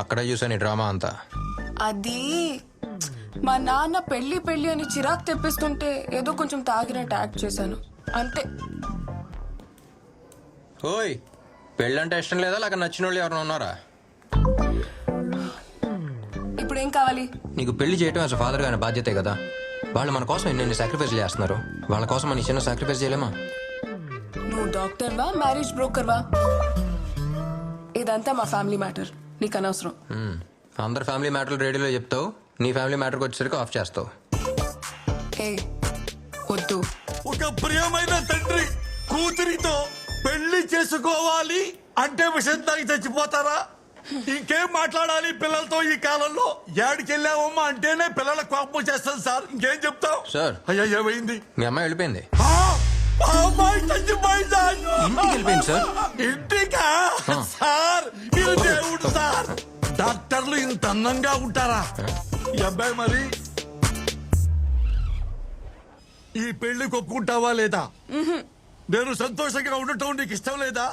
అక్కడ చూసాను ఈ డ్రామా అంతా. అది మా నాన్న పెళ్లి పెళ్లి అని చిరాకు తెప్పిస్తుంటే ఏదో కొంచెం తాగినట్టు యాక్ట్ చేశాను అంతే. ఓయ్, పెళ్ళంటే ఇష్టం లేదా లేక నచ్చిన వాళ్ళు ఎవరైనా ఉన్నారా? ఇప్పుడు ఏం కావాలి? నీకు పెళ్లి చేయడం అసలు ఫాదర్ గారి బాధ్యతే కదా. వాళ్ళు మన కోసం ఎన్ని సాక్రిఫైస్ చేస్తున్నారు, వాళ్ళ కోసం మన చిన్న సాక్రిఫైస్ చేయలేమా? నువ్వు డాక్టర్ వా మ్యారేజ్ బ్రోకర్ వా? ఇదంతా మా ఫ్యామిలీ మ్యాటర్, నీకు అనవసరం. అందరు ఫ్యామిలీ మ్యాటర్లు రేడియోలో చెప్తావు, నీ ఫ్యామిలీ మ్యాటర్కి వచ్చేసరికి ఆఫ్ చేస్తావు. ఏ వద్దు. ఒక ప్రియమైన తండ్రి కూతురితో పెళ్లి చేసుకోవాలి అంటే విషయం తాగి చచ్చిపోతారా? ఇంకేం మాట్లాడాలి పిల్లలతో ఈ కాలంలో? ఏడికెళ్ళావమ్మా అంటేనే పిల్లల కోపం చేస్తాను సార్. ఇంకేం చెప్తావు సార్? అయ్యా ఏమైంది? మీ అమ్మాయి వెళ్ళిపోయింది. అమ్మాయి చచ్చిపోయిందా? ఇంటికి వెళ్ళిపోయింది సార్. ఇంటికా? సార్ మీరు దేవుడు సార్. డాక్టర్లు ఇంత అందంగా ఉంటారా? ఈ అబ్బాయి మరి ఈ పెళ్లికి ఒప్పుకుంటావా లేదా? నేను సంతోషంగా ఉండటం నీకు ఇష్టం లేదా?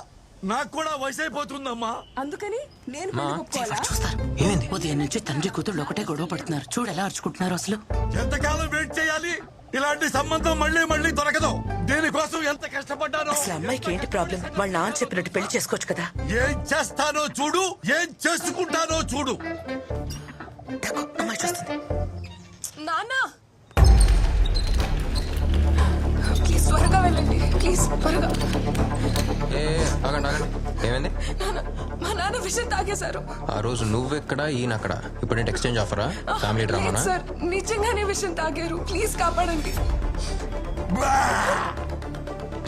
నాకు కూడా వయసు అయిపోతుందమ్మా. అందుకని నేను చూస్తారు. ఏమైంది? ఉదయం నుంచి తండ్రి కూతురు ఒకటే గొడవ పడుతున్నారు. చూడు ఎలా అరుచుకుంటున్నారు అసలు. ఎంతకాలం వెయిట్ చేయాలి? ఇలాంటి సంబంధం మళ్ళీ మళ్ళీ దొరకదు. దీనికోసం ఎంత కష్టపడ్డానో. అసలు అమ్మాయికి ఏంటి ప్రాబ్లం? వాళ్ళ నాన్న చెప్పినట్టు పెళ్లి చేసుకోవచ్చు కదా. ఏం చేస్తానో చూడు, ఏం చేసుకుంటానో చూడు. అమ్మాయి చూస్తుంది. నాన్న ప్లీజ్ త్వరగా వెళ్ళండి, ప్లీజ్ త్వరగా. ఆగండి ఆగండి, ఏమైంది? మా నాన్న విషయం తాగేశారు. ఆ రోజు నువ్వెక్కడ ఈయనక్కడ, ఇప్పుడు ఏంటి ఎక్స్చేంజ్ ఆఫరా? ఫ్యామిలీ డ్రామానా? సార్ నిజంగానే విషయం తాగారు, ప్లీజ్ కాపాడండి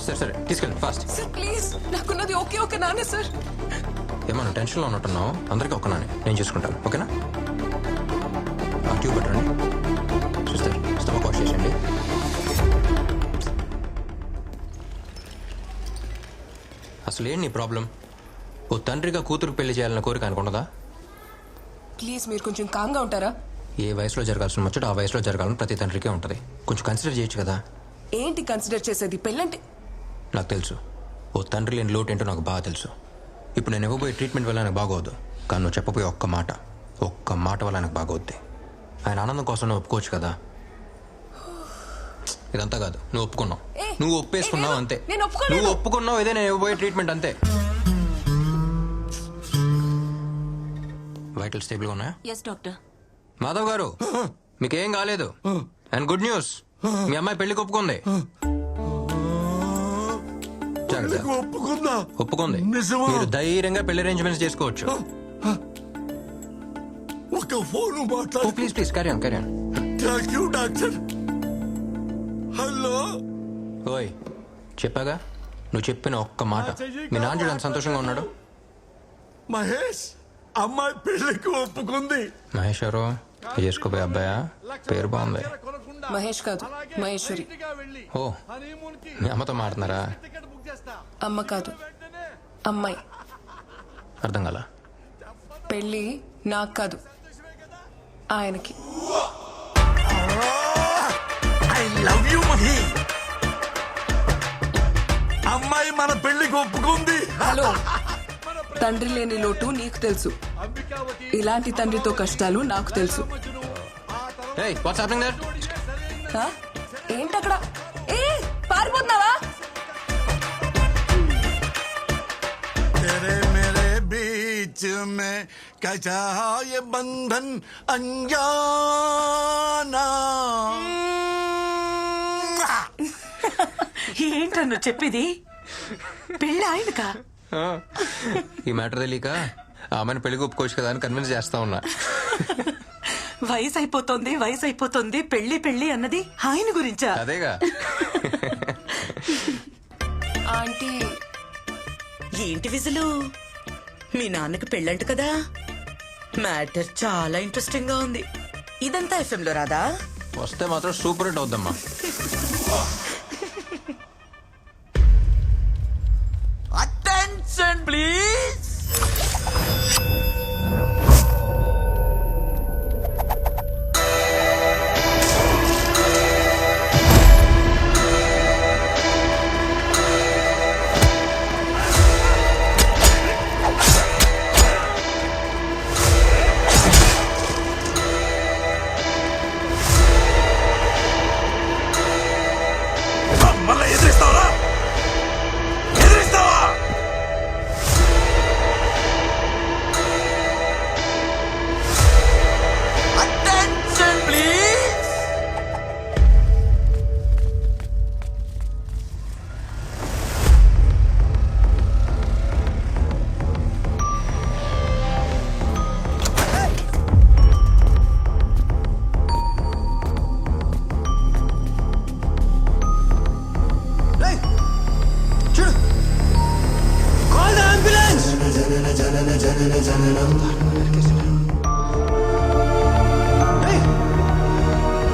సరే సరే తీసుకెళ్ళి ఫాస్ట్. సార్ ప్లీజ్, నాకున్నది ఓకే ఓకే నాన్న. సార్ ఏమన్నా టెన్షన్లో ఉన్నట్టున్నావు? అందరికీ ఒక్క నాని నేను చూసుకుంటాను, ఓకేనా? ట్యూబ్ పెట్టండి. సిస్టర్ స్టమక్ వాష్ చేసేయండి. అసలు ఏంటి నీ ప్రాబ్లం? ఓ తండ్రిగా కూతురు పెళ్లి చేయాలన్న కోరిక అనుకున్నదా? ప్లీజ్ మీరు కొంచెం కామ్గా ఉంటారా? ఏ వయసులో జరగాల్సిన ముచ్చట ఆ వయసులో జరగాలని ప్రతి తండ్రికే ఉంటుంది. కొంచెం కన్సిడర్ చేయొచ్చు కదా. ఏంటి కన్సిడర్ చేసేది? పెళ్ళంటే నాకు తెలుసు, ఓ తండ్రి లేని లోటు ఏంటో నాకు బాగా తెలుసు. ఇప్పుడు నేను ఇవ్వబోయే ట్రీట్మెంట్ వల్ల నాకు బాగోద్దు, కానీ నువ్వు చెప్పబోయే ఒక్క మాట వల్ల నాకు బాగోద్ది. ఆయన ఆనందం కోసం నువ్వు ఒప్పుకోవచ్చు కదా. ఇదంతా కాదు, నువ్వు ఒప్పుకున్నావు, నువ్వు ఒప్పేసుకున్నావు అంతే. నువ్వు ఒప్పుకున్నావు, ఇదే నేను ఇవ్వబోయే ట్రీట్మెంట్ అంతే. వైటల్ స్టేబుల్గా ఉన్నాయా? Yes doctor. మాధవ్ గారు మీకేం కాలేదు. అండ్ గుడ్ న్యూస్, మీ అమ్మాయి పెళ్లికి ఒప్పుకుంది. జాగ్రత్త. ఒప్పుకుంది. మీరు ధైర్యంగా పెళ్లి అరేంజ్మెంట్స్ చేసుకోవచ్చు. ఒక ఫోన్ మాట్లాడు. Please please carry on carry on. Thank you doctor. Hello. ఓయ్ చెప్పాగా, నువ్వు చెప్పిన ఒక్క మాట. మీ నాన్న చూడని సంతోషంగా ఉన్నాడు. మహేష్ అమ్మాయి పెళ్లికి ఒప్పుకుంది. మహేష్ ఎవరు? చేసుకోబోయే అబ్బాయా? పేరు బాగుంది. మహేష్ కాదు, మహేశ్వరి. ఓ, మీ అమ్మతో మాట్లాడుతున్నారా? అమ్మ కాదు, అమ్మాయి. అర్థం కాల. పెళ్ళి నాకు కాదు, ఆయనకి. I love you Mahi. అమ్మాయి మన పెళ్లికి ఒప్పుకుంది. హలో, తండ్రి లేని లోటు నీకు తెలుసు, ఇలాంటి తండ్రితో కష్టాలు నాకు తెలుసు. Hey, what's happening there? ఏంటక్కడ? ఏ పారిపోతున్నావా? तेरे मेरे बीच में कैसा ये बंधन अनजाना. ఏంటన్ను చెప్పేది? పెళ్ళి ఆయనకా? ఈ మ్యాటర్ తెలియక ఆమెను పెళ్లికి ఒప్పుకోవచ్చు కదా అని కన్విన్స్ చేస్తా ఉన్నా. వయసు అయిపోతుంది పెళ్లి పెళ్లి అన్నది ఆయన గురించా? అదేగా. ఆంటీ ఏంటి విజులు? మీ నాన్నకి పెళ్ళంట కదా? మ్యాటర్ చాలా ఇంట్రెస్టింగ్ గా ఉంది. ఇదంతా FM లో రాదా? వస్తే మాత్రం సూపర్ హిట్ అవుద్దమ్మా. Attention please.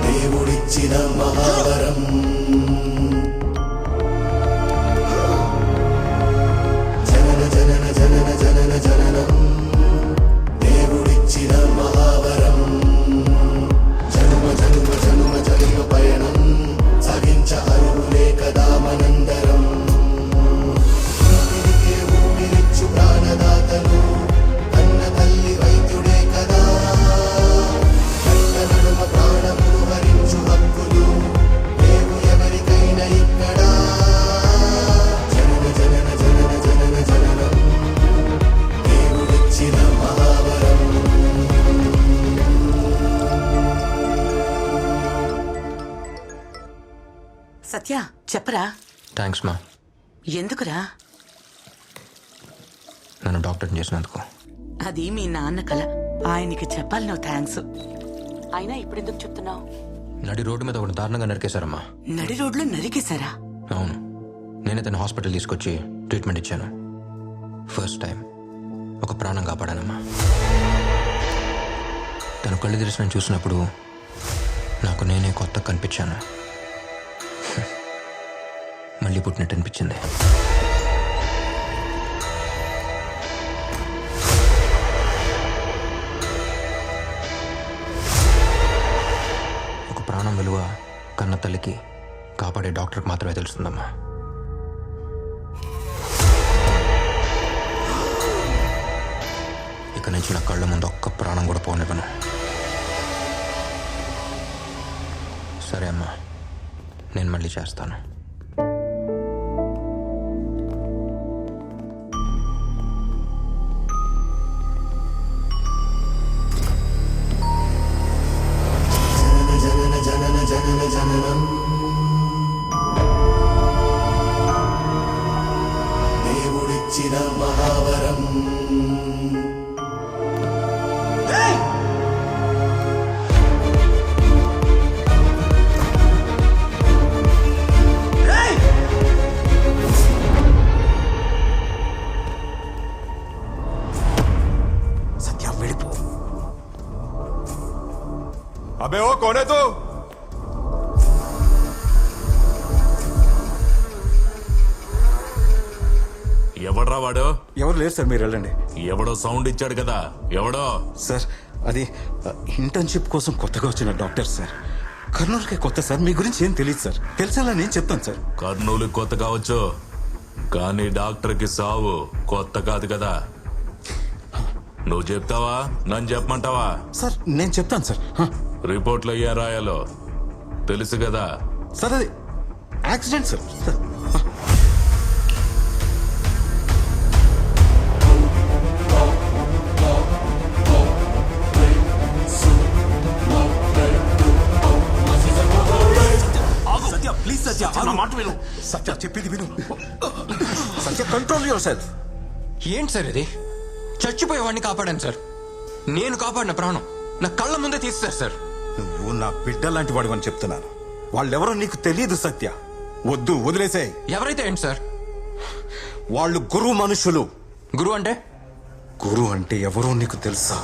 దేవుడిచ్చిన మహావరం జనన జనన జనన జనన జననం దేవుడిచ్చిన మహావరం జన్మ జన్మ జన్మ జన్మ పయనం సాగించ అరువులే కదా మనందరం ఊపిరికే ఊపిరిచ్చు ప్రాణదాతలు అన్న తల్లి వైద్యుడే కదా కన్న నడుమ ప్రాణములు హరించు హక్కులు లేవు ఎవరికైనా ఇక్కడ జనన జనన జనన జనన జననం దేవుడిచ్చిన మహావరం సత్య చెప్పరా థ్యాంక్స్ మా, ఎందుకురా? నన్ను డాక్టర్ని చేసినందుకు. అది మీ నాన్న కల, ఆయనకి చెప్పాలి నువ్వు థ్యాంక్స్. అయినా ఇప్పుడెందుకు చెప్తున్నావు? నడి రోడ్డు మీద ఒకటి దారుణంగా నరికేశారమ్మా. నడి రోడ్లో నరికేశారా? అవును, నేనే తన హాస్పిటల్ తీసుకొచ్చి ట్రీట్మెంట్ ఇచ్చాను. ఫస్ట్ టైం ఒక ప్రాణం కాపాడానమ్మా. తను కళ్ళు తెరిచి నన్ను చూసినప్పుడు నాకు నేనే కొత్త కనిపించాను. మళ్ళీ పుట్టినట్టు అనిపించింది. ఒక ప్రాణం విలువ కన్న తల్లికి, కాపాడే డాక్టర్కి మాత్రమే తెలుస్తుందమ్మా. ఇక నుంచి నా కళ్ళ ముందు ఒక్క ప్రాణం కూడా పోనివ్వను. సరే అమ్మా, నేను మళ్ళీ చేస్తాను. జనన జనన జనన జననం దేవుడిచ్చిన మహావరం సత్య వెళ్ళిపో. అబే ఓ కోనే తూ? ఎవడ్రా వాడు? ఎవరు లేరు సార్, మీరు వెళ్ళండి. ఎవడో సౌండ్ ఇచ్చాడు కదా, ఎవడో? సార్ అది ఇంటర్న్షిప్ కోసం కొత్తగా వచ్చిన డాక్టర్ సార్. కర్నూలుకే కొత్త సార్, మీ గురించి ఏం తెలియదు సార్. తెలిసేలా నేను చెప్తాను సార్. కర్నూలు కొత్త కావచ్చు, కానీ డాక్టర్కి సావు కొత్త కాదు కదా. నువ్వు చెప్తావా, నన్ను చెప్పమంటావా? సార్ నేను చెప్తాను సార్. రిపోర్ట్లో ఏం రాయాలో తెలుసు కదా. సార్ అది యాక్సిడెంట్ సార్. సత్య ప్లీజ్ సత్య, నా మాట విను. సత్య చెప్పింది విను. సత్య కంట్రోల్ యువర్ సెల్ఫ్. ఏంటి సార్ ఇది? చచ్చిపోయేవాడిని కాపాడాను సార్. నేను కాపాడిన ప్రాణం నా కళ్ళ ముందే తీస్తారు సార్. నువ్వు నా బిడ్డ లాంటి వాడు అని చెప్తున్నాను. వాళ్ళెవరో నీకు తెలియదు సత్య. వద్దు, వదిలేసే. ఎవరైతే ఏంటి సార్? వాళ్ళు గురువు మనుషులు. గురువు అంటే? గురువు అంటే ఎవరో నీకు తెలుసా?